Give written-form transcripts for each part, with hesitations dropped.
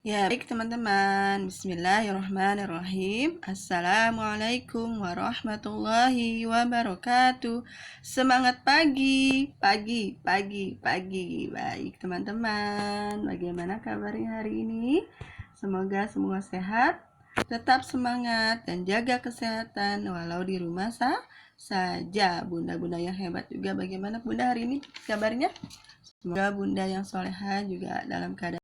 Ya, baik teman-teman. Bismillahirrahmanirrahim. Assalamualaikum warahmatullahi wabarakatuh. Semangat pagi, pagi, pagi, pagi. Baik teman-teman, bagaimana kabarnya hari ini? Semoga semua sehat, tetap semangat dan jaga kesehatan walau di rumah saja. Bunda-bunda yang hebat juga, bagaimana Bunda hari ini kabarnya? Semoga Bunda yang soleha juga dalam keadaan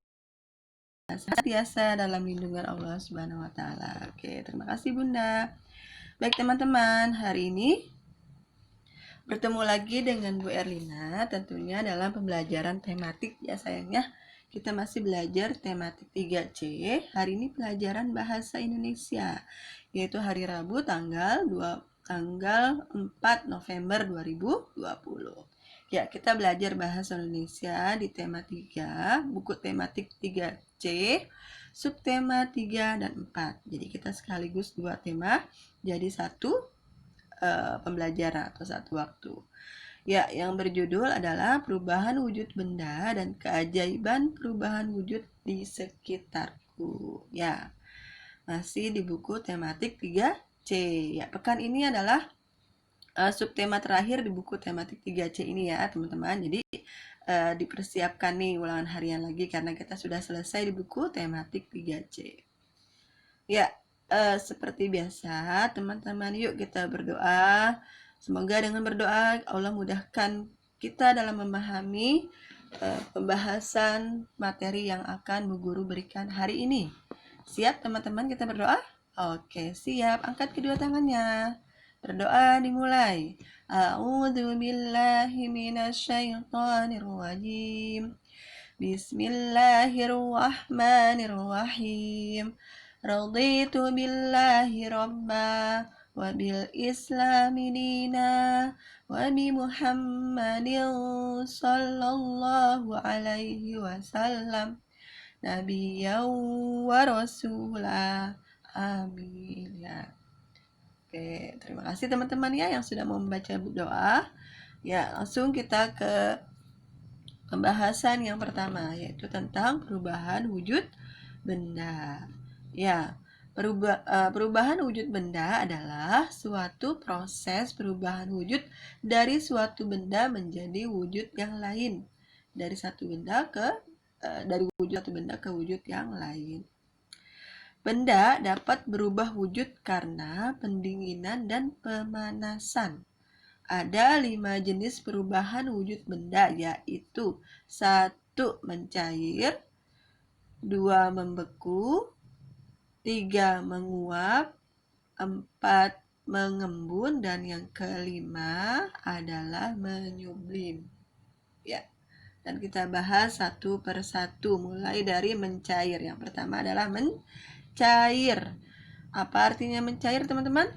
senantiasa dalam lindungan Allah Subhanahu wa taala. Oke, terima kasih Bunda. Baik teman-teman, hari ini bertemu lagi dengan Bu Erlina tentunya dalam pembelajaran tematik ya sayangnya. Kita masih belajar tematik 3C. Hari ini pelajaran bahasa Indonesia, yaitu hari Rabu tanggal 4 November 2020. Ya, kita belajar bahasa Indonesia di tema 3, buku tematik 3C, subtema 3 dan 4. Jadi kita sekaligus 2 tema jadi satu pembelajaran atau satu waktu. Ya, yang berjudul adalah perubahan wujud benda dan keajaiban perubahan wujud di sekitarku. Ya, masih di buku tematik 3C. Ya, pekan ini adalah subtema terakhir di buku tematik 3C ini ya, teman-teman. Jadi dipersiapkan nih ulangan harian lagi karena kita sudah selesai di buku tematik 3C. Ya, seperti biasa, teman-teman, yuk kita berdoa. Semoga dengan berdoa Allah mudahkan kita dalam memahami pembahasan materi yang akan Bu Guru berikan hari ini. Siap teman-teman kita berdoa? Oke, siap. Angkat kedua tangannya. Berdoa dimulai. A'udzu billahi minasyaitonir rajim. Bismillahirrahmanirrahim. Raditu billahi rabba wa bil islami dina wa bi Muhammadin sallallahu alaihi wasallam nabiyyan wa rasulah. Amin ya. Oke, terima kasih teman-teman ya yang sudah mau membaca doa. Ya, langsung kita ke pembahasan yang pertama, yaitu tentang perubahan wujud benda. Ya, perubahan wujud benda adalah suatu proses perubahan wujud dari suatu benda menjadi wujud yang lain. Dari wujud satu benda ke wujud yang lain. Benda dapat berubah wujud karena pendinginan dan pemanasan. Ada 5 jenis perubahan wujud benda, yaitu 1. Mencair, 2. Membeku, 3. Menguap, 4. Mengembun, dan yang kelima adalah menyublim. Ya, dan kita bahas satu persatu, mulai dari mencair. Yang pertama adalah mencair. Apa artinya mencair, teman-teman?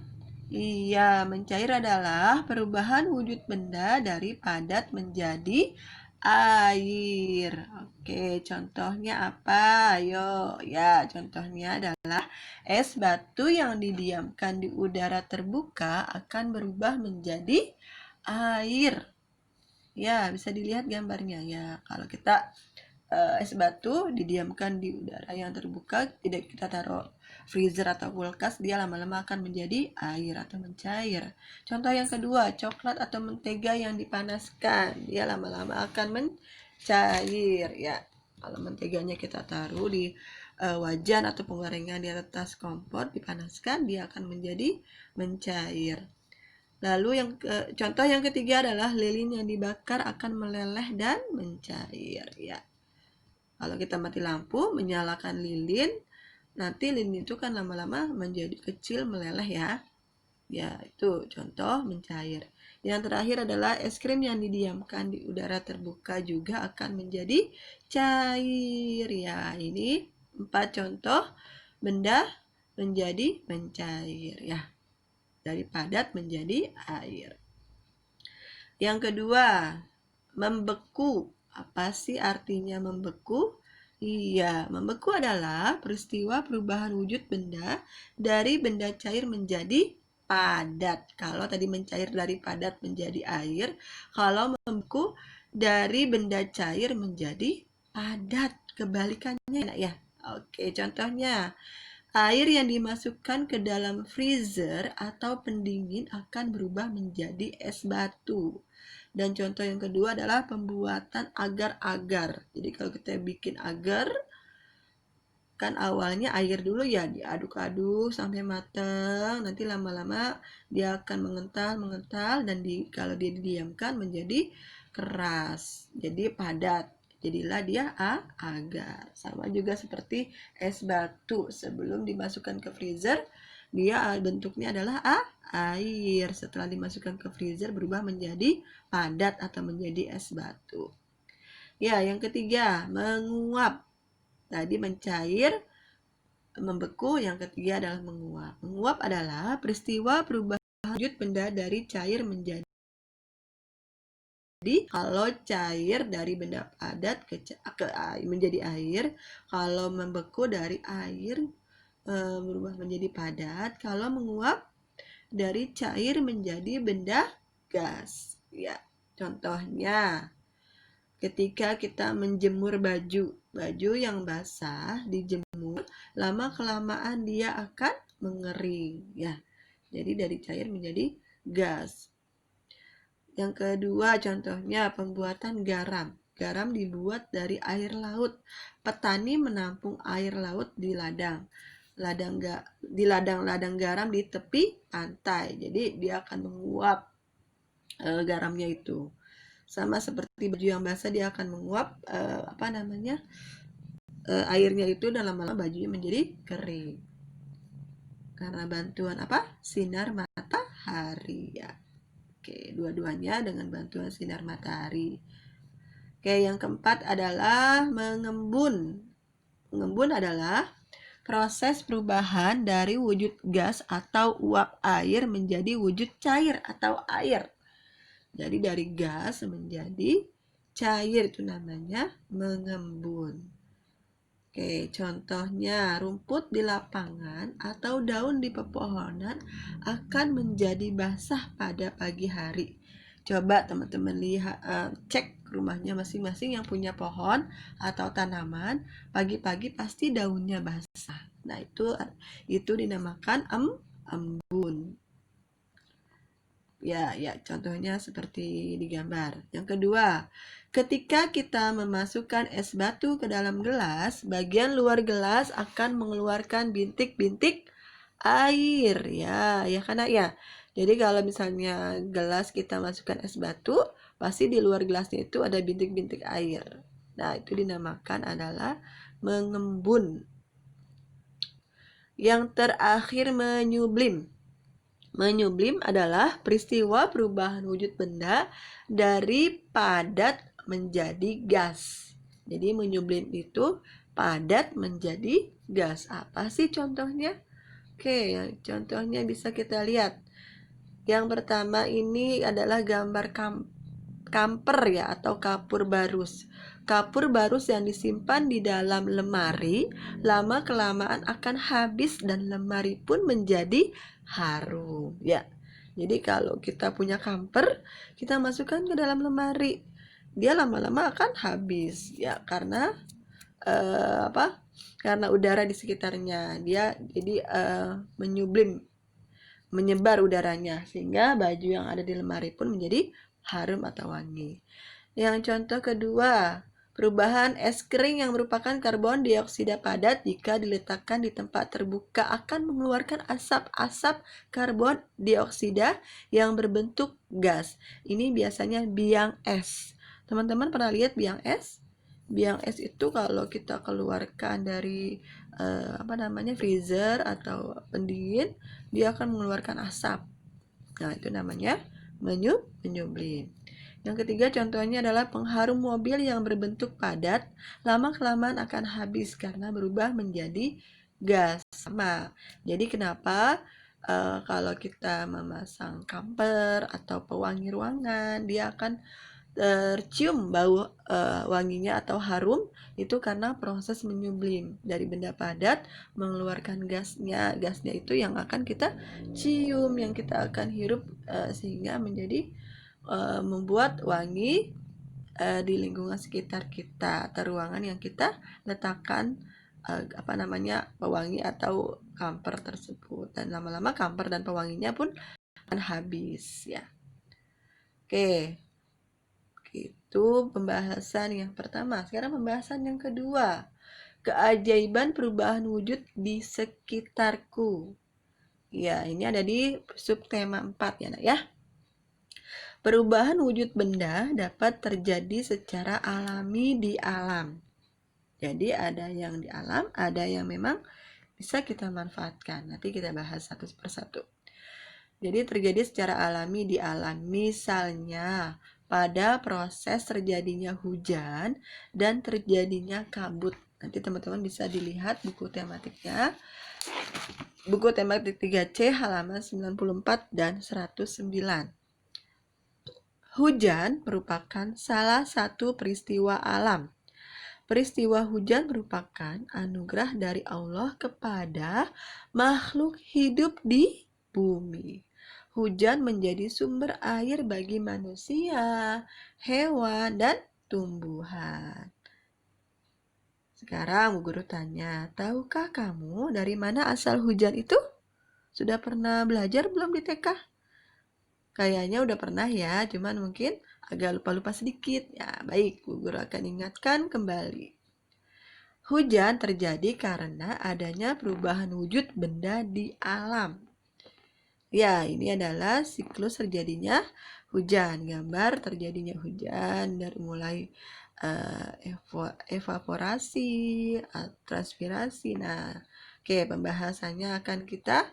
Iya, mencair adalah perubahan wujud benda dari padat menjadi air. Oke, contohnya apa? Ayo, ya, contohnya adalah es batu yang didiamkan di udara terbuka akan berubah menjadi air. Ya, bisa dilihat gambarnya ya. Kalau kita es batu didiamkan di udara yang terbuka, tidak kita taruh freezer atau kulkas, dia lama-lama akan menjadi air atau mencair. Contoh yang kedua, coklat atau mentega yang dipanaskan, dia lama-lama akan mencair ya. Kalau menteganya kita taruh di wajan atau penggorengan di atas kompor, dipanaskan, dia akan menjadi mencair. Lalu contoh yang ketiga adalah lilin yang dibakar akan meleleh dan mencair ya. Kalau kita mati lampu, menyalakan lilin, nanti lilin itu kan lama-lama menjadi kecil, meleleh ya. Ya, itu contoh mencair. Yang terakhir adalah es krim yang didiamkan di udara terbuka juga akan menjadi cair. Ya, ini 4 contoh benda menjadi mencair ya. Dari padat menjadi air. Yang kedua, membeku. Apa sih artinya membeku? Iya, membeku adalah peristiwa perubahan wujud benda dari benda cair menjadi padat. Kalau tadi mencair dari padat menjadi air, kalau membeku dari benda cair menjadi padat. Kebalikannya ya. Oke, contohnya air yang dimasukkan ke dalam freezer atau pendingin akan berubah menjadi es batu. Dan contoh yang kedua adalah pembuatan agar-agar. Jadi kalau kita bikin agar, kan awalnya air dulu ya diaduk-aduk sampai matang, nanti lama-lama dia akan mengental dan kalau dia didiamkan menjadi keras, jadi padat, jadilah dia agar. Sama juga seperti es batu, sebelum dimasukkan ke freezer dia bentuknya adalah air, setelah dimasukkan ke freezer berubah menjadi padat atau menjadi es batu. Ya, yang ketiga menguap. Tadi mencair, membeku, yang ketiga adalah menguap. Menguap adalah peristiwa perubahan wujud benda dari cair menjadi. Jadi kalau cair dari benda padat ke air, menjadi air, kalau membeku dari air berubah menjadi padat, kalau menguap dari cair menjadi benda gas. Ya, contohnya ketika kita menjemur baju yang basah dijemur, lama kelamaan dia akan mengering ya. Jadi dari cair menjadi gas. Yang kedua contohnya pembuatan garam. Garam dibuat dari air laut. Petani menampung air laut di ladang garam di tepi pantai. Jadi dia akan menguap garamnya itu. Sama seperti baju yang basah, dia akan menguap airnya itu, dan lama-lama bajunya menjadi kering karena bantuan sinar matahari ya. Oke, dua-duanya dengan bantuan sinar matahari. Oke, yang keempat adalah mengembun. Mengembun adalah proses perubahan dari wujud gas atau uap air menjadi wujud cair atau air. Jadi dari gas menjadi cair, itu namanya mengembun. Oke, contohnya rumput di lapangan atau daun di pepohonan akan menjadi basah pada pagi hari. Coba teman-teman lihat, cek rumahnya masing-masing yang punya pohon atau tanaman, pagi-pagi pasti daunnya basah. Nah, itu dinamakan embun. Ya, contohnya seperti di gambar. Yang kedua, ketika kita memasukkan es batu ke dalam gelas, bagian luar gelas akan mengeluarkan bintik-bintik air. Ya karena ya. Jadi kalau misalnya gelas kita masukkan es batu, pasti di luar gelasnya itu ada bintik-bintik air. Nah, itu dinamakan adalah mengembun. Yang terakhir menyublim. Menyublim adalah peristiwa perubahan wujud benda dari padat menjadi gas. Jadi menyublim itu padat menjadi gas. Apa sih contohnya? Oke, contohnya bisa kita lihat. Yang pertama ini adalah gambar kamper ya, atau kapur barus. Kapur barus yang disimpan di dalam lemari lama kelamaan akan habis dan lemari pun menjadi harum ya. Jadi kalau kita punya kamper, kita masukkan ke dalam lemari, dia lama-lama akan habis ya, karena karena udara di sekitarnya dia jadi menyublim, menyebar udaranya, sehingga baju yang ada di lemari pun menjadi harum atau wangi. Yang contoh kedua, perubahan es kering yang merupakan karbon dioksida padat jika diletakkan di tempat terbuka akan mengeluarkan asap-asap karbon dioksida yang berbentuk gas. Ini biasanya biang es. Teman-teman pernah lihat biang es? Biang es itu kalau kita keluarkan dari freezer atau pendingin, dia akan mengeluarkan asap. Nah, itu namanya menyublim. Yang ketiga contohnya adalah pengharum mobil yang berbentuk padat, lama kelamaan akan habis karena berubah menjadi gas. Sama. Jadi kenapa kalau kita memasang kamper atau pewangi ruangan, dia akan tercium bau wanginya atau harum, itu karena proses menyublim dari benda padat mengeluarkan gasnya. Gasnya itu yang akan kita cium, yang kita akan hirup, sehingga menjadi membuat wangi di lingkungan sekitar kita atau ruangan yang kita letakkan pewangi atau kamper tersebut, dan lama-lama kamper dan pewanginya pun akan habis ya. Oke, itu pembahasan yang pertama. Sekarang pembahasan yang kedua, keajaiban perubahan wujud di sekitarku. Ya, ini ada di subtema 4 ya, Nak ya. Perubahan wujud benda dapat terjadi secara alami di alam. Jadi ada yang di alam, ada yang memang bisa kita manfaatkan. Nanti kita bahas satu persatu. Jadi terjadi secara alami di alam. Misalnya pada proses terjadinya hujan dan terjadinya kabut. Nanti teman-teman bisa dilihat buku tematiknya. Buku tematik 3C halaman 94 dan 109. Hujan merupakan salah satu peristiwa alam. Peristiwa hujan merupakan anugerah dari Allah kepada makhluk hidup di bumi. Hujan menjadi sumber air bagi manusia, hewan, dan tumbuhan. Sekarang Bu Guru tanya, tahukah kamu dari mana asal hujan itu? Sudah pernah belajar belum di TK? Kayaknya udah pernah ya, cuman mungkin agak lupa-lupa sedikit. Ya, baik, Bu Guru akan ingatkan kembali. Hujan terjadi karena adanya perubahan wujud benda di alam. Ya, ini adalah siklus terjadinya hujan. Gambar terjadinya hujan dari mulai evaporasi, transpirasi. Nah, oke, pembahasannya akan kita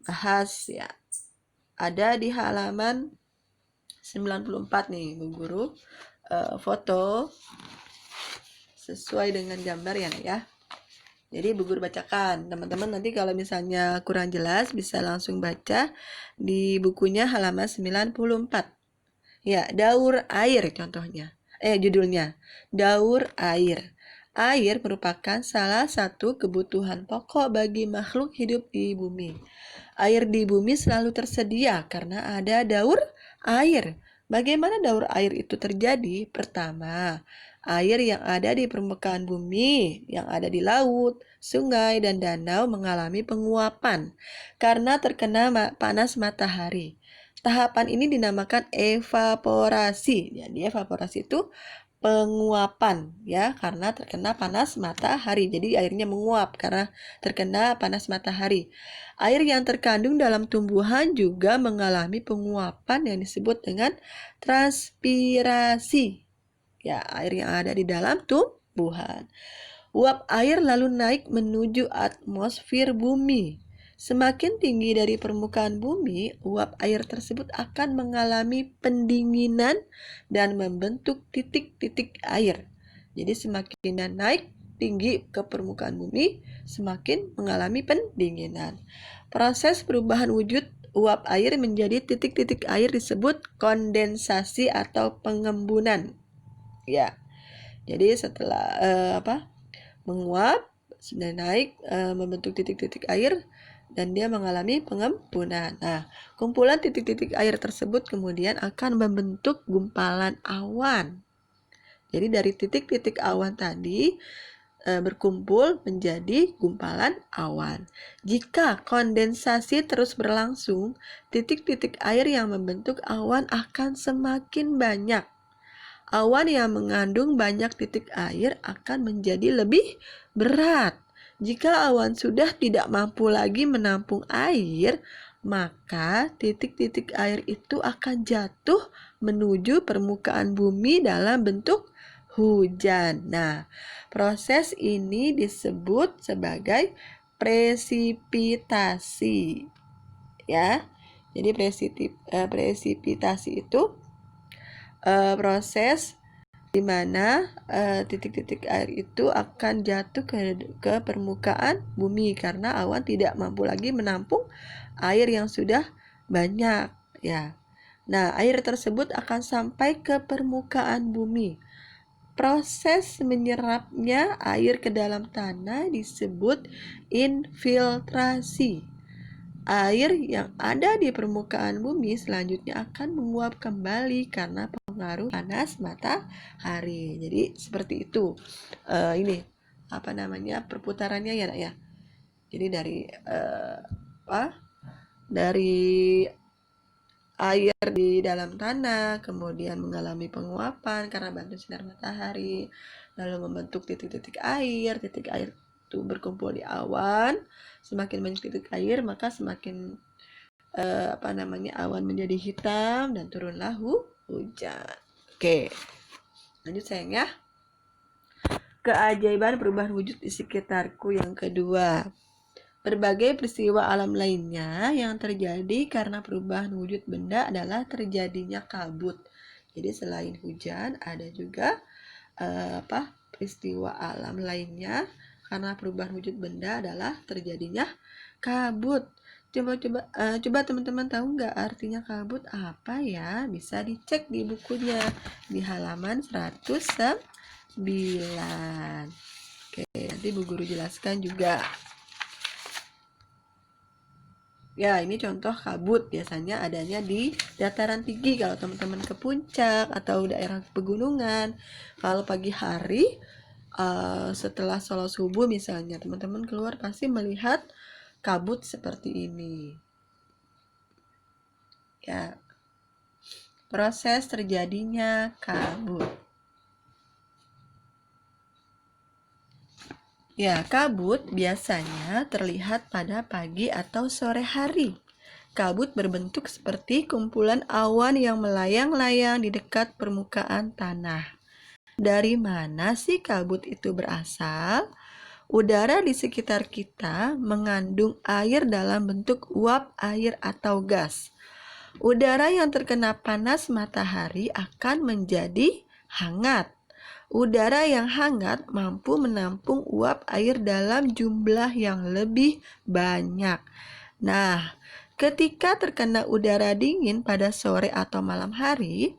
bahas ya. Ada di halaman 94 nih Bu Guru, foto sesuai dengan gambar ya. Jadi Bu Guru bacakan. Teman-teman nanti kalau misalnya kurang jelas bisa langsung baca di bukunya halaman 94. Ya, daur air contohnya. Judulnya daur air. Air merupakan salah satu kebutuhan pokok bagi makhluk hidup di bumi. Air di bumi selalu tersedia karena ada daur air. Bagaimana daur air itu terjadi? Pertama, air yang ada di permukaan bumi, yang ada di laut, sungai, dan danau mengalami penguapan karena terkena panas matahari. Tahapan ini dinamakan evaporasi. Jadi evaporasi itu penguapan ya, karena terkena panas matahari. Jadi airnya menguap karena terkena panas matahari. Air yang terkandung dalam tumbuhan juga mengalami penguapan yang disebut dengan transpirasi. Ya, air yang ada di dalam tumbuhan. Uap air lalu naik menuju atmosfer bumi. Semakin tinggi dari permukaan bumi, uap air tersebut akan mengalami pendinginan dan membentuk titik-titik air. Jadi semakin naik tinggi ke permukaan bumi, semakin mengalami pendinginan. Proses perubahan wujud uap air menjadi titik-titik air disebut kondensasi atau pengembunan. Ya. Jadi setelah menguap, sudah naik membentuk titik-titik air dan dia mengalami pengembunan. Nah, kumpulan titik-titik air tersebut kemudian akan membentuk gumpalan awan. Jadi dari titik-titik awan tadi berkumpul menjadi gumpalan awan. Jika kondensasi terus berlangsung, titik-titik air yang membentuk awan akan semakin banyak. Awan yang mengandung banyak titik air akan menjadi lebih berat. Jika awan sudah tidak mampu lagi menampung air, maka titik-titik air itu akan jatuh menuju permukaan bumi dalam bentuk hujan. Nah, proses ini disebut sebagai presipitasi. Ya. Jadi presipitasi itu proses di mana titik-titik air itu akan jatuh ke permukaan bumi karena awan tidak mampu lagi menampung air yang sudah banyak ya. Nah, air tersebut akan sampai ke permukaan bumi. Proses menyerapnya air ke dalam tanah disebut infiltrasi. Air yang ada di permukaan bumi selanjutnya akan menguap kembali karena pengaruh panas matahari. Jadi seperti itu. Ini perputarannya ya nak ya. Jadi dari air di dalam tanah, kemudian mengalami penguapan karena bantu sinar matahari, lalu membentuk titik-titik air. Titik air itu berkumpul di awan. Semakin banyak titik air, maka semakin awan menjadi hitam dan turunlah hujan. Oke, lanjut sayang ya. Keajaiban perubahan wujud di sekitarku yang kedua. Berbagai peristiwa alam lainnya yang terjadi karena perubahan wujud benda adalah terjadinya kabut. Jadi selain hujan ada juga peristiwa alam lainnya karena perubahan wujud benda adalah terjadinya kabut. Coba teman-teman tahu nggak artinya kabut apa ya? Bisa dicek di bukunya di halaman 109. Oke, nanti Bu Guru jelaskan juga. Ya, ini contoh kabut biasanya adanya di dataran tinggi kalau teman-teman ke puncak atau daerah pegunungan. Kalau pagi hari setelah sholat subuh misalnya, teman-teman keluar pasti melihat kabut seperti ini. Ya, proses terjadinya kabut. Ya, kabut biasanya terlihat pada pagi atau sore hari. Kabut berbentuk seperti kumpulan awan yang melayang-layang di dekat permukaan tanah. Dari mana sih kabut itu berasal? Udara di sekitar kita mengandung air dalam bentuk uap air atau gas. Udara yang terkena panas matahari akan menjadi hangat. Udara yang hangat mampu menampung uap air dalam jumlah yang lebih banyak. Nah, ketika terkena udara dingin pada sore atau malam hari,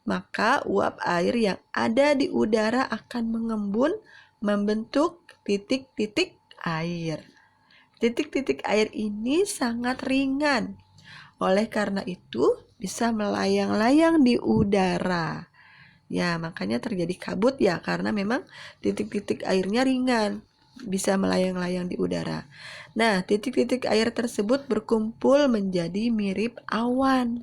maka uap air yang ada di udara akan mengembun membentuk titik-titik air. Titik-titik air ini sangat ringan. Oleh karena itu, bisa melayang-layang di udara. Ya, makanya terjadi kabut ya, karena memang titik-titik airnya ringan, bisa melayang-layang di udara. Nah, titik-titik air tersebut berkumpul menjadi mirip awan.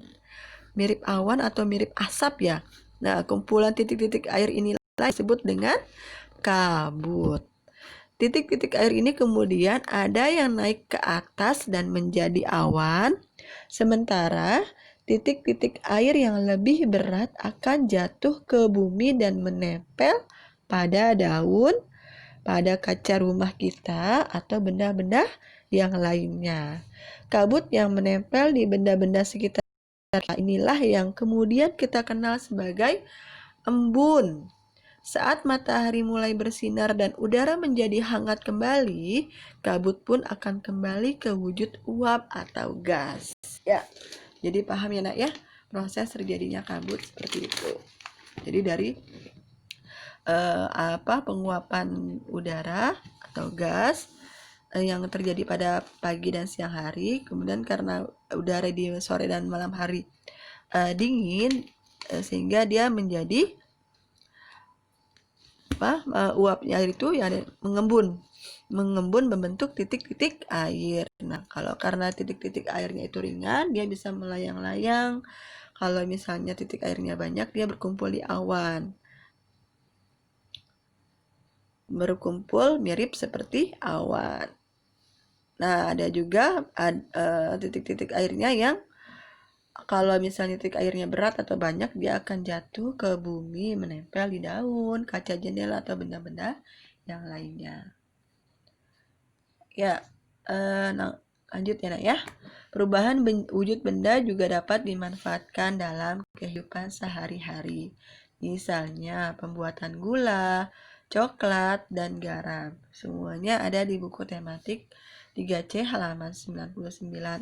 Mirip awan atau mirip asap ya. Nah, kumpulan titik-titik air inilah disebut dengan kabut. Titik-titik air ini kemudian ada yang naik ke atas dan menjadi awan, sementara titik-titik air yang lebih berat akan jatuh ke bumi dan menempel pada daun, pada kaca rumah kita, atau benda-benda yang lainnya. Kabut yang menempel di benda-benda sekitar inilah yang kemudian kita kenal sebagai embun. Saat matahari mulai bersinar dan udara menjadi hangat kembali, kabut pun akan kembali ke wujud uap atau gas. Ya, jadi paham ya nak ya, proses terjadinya kabut seperti itu. Jadi dari penguapan udara atau gas yang terjadi pada pagi dan siang hari, kemudian karena udara di sore dan malam hari dingin, sehingga dia menjadi uapnya air itu ya mengembun membentuk titik-titik air. Nah, kalau karena titik-titik airnya itu ringan, dia bisa melayang-layang. Kalau misalnya titik airnya banyak, dia berkumpul di awan. Berkumpul mirip seperti awan. Nah, ada juga titik-titik airnya yang kalau misalnya titik airnya berat atau banyak, dia akan jatuh ke bumi, menempel di daun, kaca jendela, atau benda-benda yang lainnya. Ya, lanjut ya nak ya. Perubahan wujud benda juga dapat dimanfaatkan dalam kehidupan sehari-hari. Misalnya pembuatan gula, coklat, dan garam. Semuanya ada di buku tematik 3C halaman 99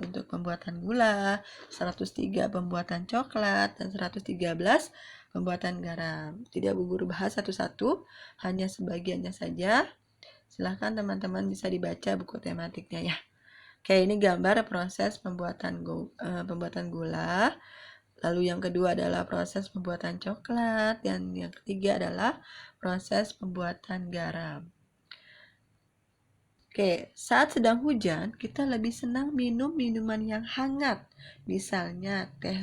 untuk pembuatan gula, 103 pembuatan coklat, dan 113 pembuatan garam. Tidak Bu Guru bahas satu-satu, hanya sebagiannya saja. Silahkan teman-teman bisa dibaca buku tematiknya ya. Oke, ini gambar proses pembuatan gula. Lalu yang kedua adalah proses pembuatan coklat, dan yang ketiga adalah proses pembuatan garam. Oke, saat sedang hujan, kita lebih senang minum minuman yang hangat. Misalnya teh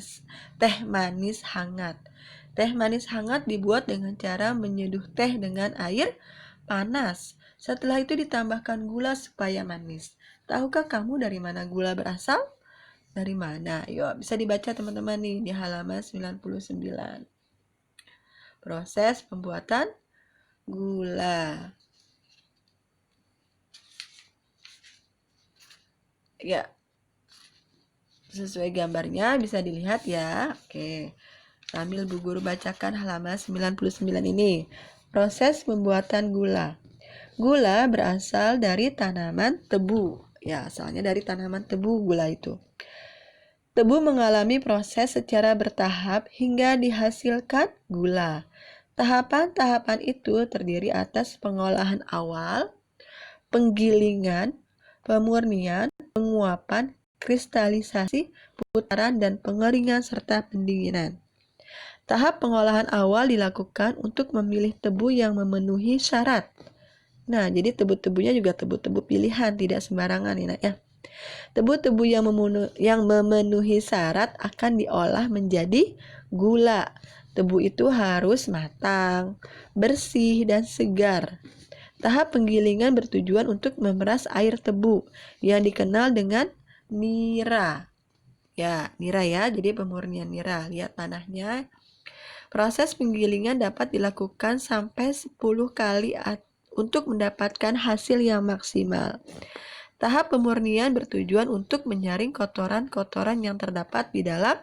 manis hangat. Teh manis hangat dibuat dengan cara menyeduh teh dengan air panas. Setelah itu ditambahkan gula supaya manis. Tahukah kamu dari mana gula berasal? Dari mana? Yuk, bisa dibaca teman-teman nih di halaman 99. Proses pembuatan gula. Ya, sesuai gambarnya bisa dilihat ya. Oke. Sambil Bu Guru bacakan halaman 99 ini. Proses pembuatan gula. Gula berasal dari tanaman tebu. Ya, asalnya dari tanaman tebu gula itu. Tebu mengalami proses secara bertahap hingga dihasilkan gula. Tahapan-tahapan itu terdiri atas pengolahan awal, penggilingan, pemurnian, penguapan, kristalisasi, putaran, dan pengeringan serta pendinginan. Tahap pengolahan awal dilakukan untuk memilih tebu yang memenuhi syarat. Nah, jadi tebu-tebunya juga tebu-tebu pilihan, tidak sembarangan ya. Tebu-tebu yang memenuhi syarat akan diolah menjadi gula. Tebu itu harus matang, bersih, dan segar. Tahap penggilingan bertujuan untuk memeras air tebu yang dikenal dengan nira. Ya, nira ya, jadi pemurnian nira. Lihat panahnya. Proses penggilingan dapat dilakukan sampai 10 kali untuk mendapatkan hasil yang maksimal. Tahap pemurnian bertujuan untuk menyaring kotoran-kotoran yang terdapat di dalam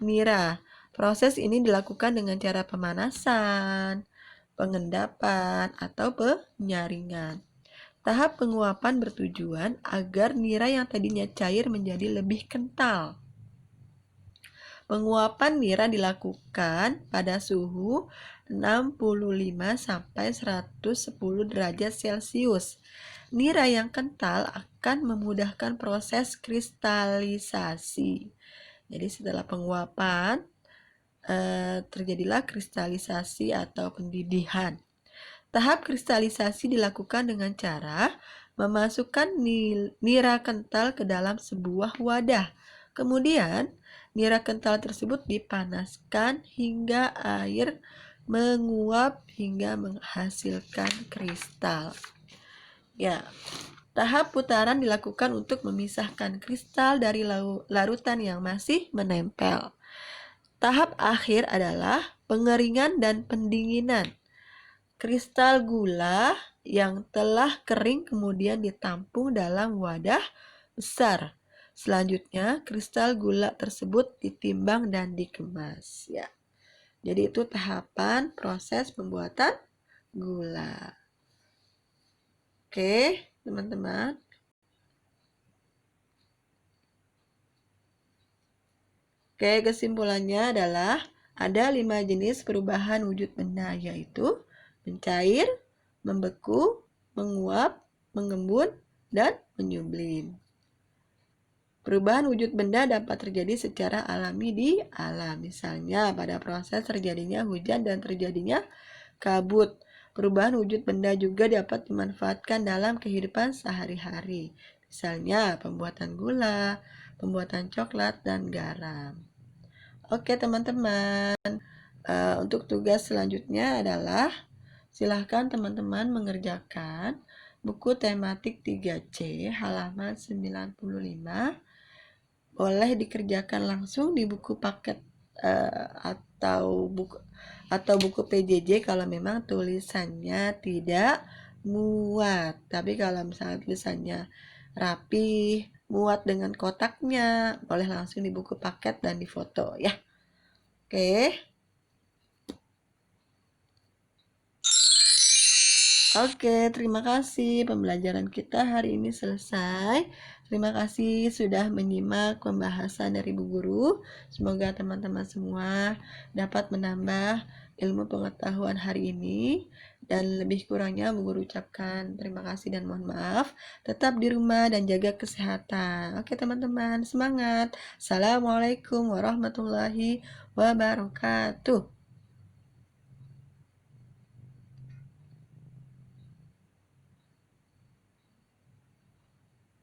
nira. Proses ini dilakukan dengan cara pemanasan, pengendapan, atau penyaringan. Tahap penguapan bertujuan agar nira yang tadinya cair menjadi lebih kental. Penguapan nira dilakukan pada suhu 65 sampai 110 derajat Celcius. Nira yang kental akan memudahkan proses kristalisasi. Jadi setelah penguapan terjadilah kristalisasi atau pendidihan. Tahap kristalisasi dilakukan dengan cara memasukkan nira kental ke dalam sebuah wadah. Kemudian nira kental tersebut dipanaskan hingga air menguap hingga menghasilkan kristal. Ya, tahap putaran dilakukan untuk memisahkan kristal dari larutan yang masih menempel. Tahap akhir adalah pengeringan dan pendinginan. Kristal gula yang telah kering kemudian ditampung dalam wadah besar. Selanjutnya, kristal gula tersebut ditimbang dan dikemas. Ya, jadi itu tahapan proses pembuatan gula. Oke, teman-teman. Oke, kesimpulannya adalah ada 5 jenis perubahan wujud benda, yaitu mencair, membeku, menguap, mengembun, dan menyublim. Perubahan wujud benda dapat terjadi secara alami di alam. Misalnya pada proses terjadinya hujan dan terjadinya kabut. Perubahan wujud benda juga dapat dimanfaatkan dalam kehidupan sehari-hari. Misalnya pembuatan gula, pembuatan coklat, dan garam. Oke teman-teman, untuk tugas selanjutnya adalah silahkan teman-teman mengerjakan buku tematik 3C halaman 95. Boleh dikerjakan langsung di buku paket atau buku PJJ kalau memang tulisannya tidak muat. Tapi kalau misalnya tulisannya rapi, muat dengan kotaknya, boleh langsung di buku paket dan difoto ya. Oke. Oke, terima kasih. Pembelajaran kita hari ini selesai. Terima kasih sudah menyimak pembahasan dari Bu Guru. Semoga teman-teman semua dapat menambah ilmu pengetahuan hari ini. Dan lebih kurangnya Bu Guru ucapkan terima kasih dan mohon maaf. Tetap di rumah dan jaga kesehatan. Oke teman-teman, semangat. Assalamualaikum warahmatullahi wabarakatuh.